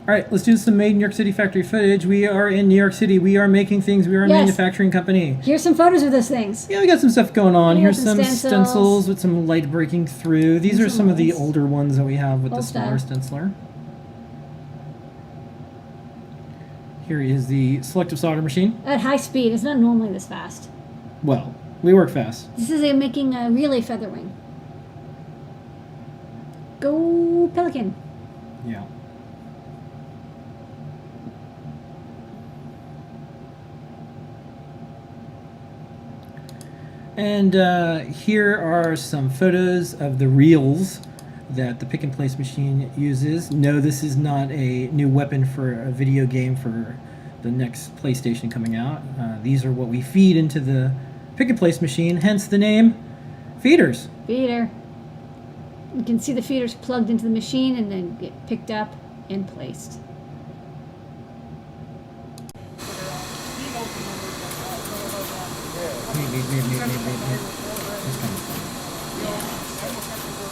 right, let's do some Made in New York City factory footage. We are in New York City. We are making things. We are a Yes. manufacturing company. Here's some photos of those things. Yeah, we got some stuff going on. Yeah, Here's some some stencils. stencils with some light breaking through. These are some of the molds. older ones that we have with the Old smaller style. stenciler. Here is the selective solder machine. At high speed. It's not normally this fast. Well, we work fast. This is making a relay feather wing. Go Pelican. Yeah. And here are some photos of the reels that the pick and place machine uses. No, this is not a new weapon for a video game for the next PlayStation coming out. These are what we feed into the pick and place machine, hence the name feeders. Feeder. You can see the feeders plugged into the machine and then get picked up and placed.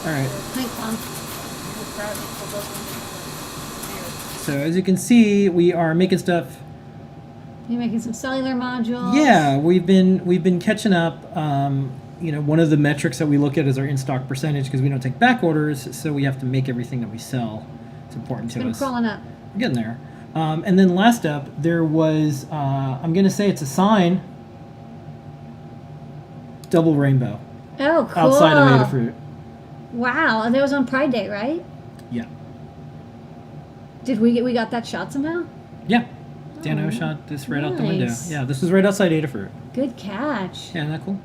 All right. Clink clunk. So as you can see, we are making stuff. You're making some cellular modules. Yeah, we've been catching up. You know, one of the metrics that we look at is our in-stock percentage because we don't take back orders, so we have to make everything that we sell. It's important to It's been us. crawling up. We're getting there. And then last up, there was, I'm going to say it's a sign, double rainbow, Oh, cool. outside of Adafruit. Wow, that was on Pride Day, right? Yeah. Did we got that shot somehow? Yeah. Dano shot this right out the window. nice. Yeah, this was right outside Adafruit. Good catch. Yeah, isn't that cool?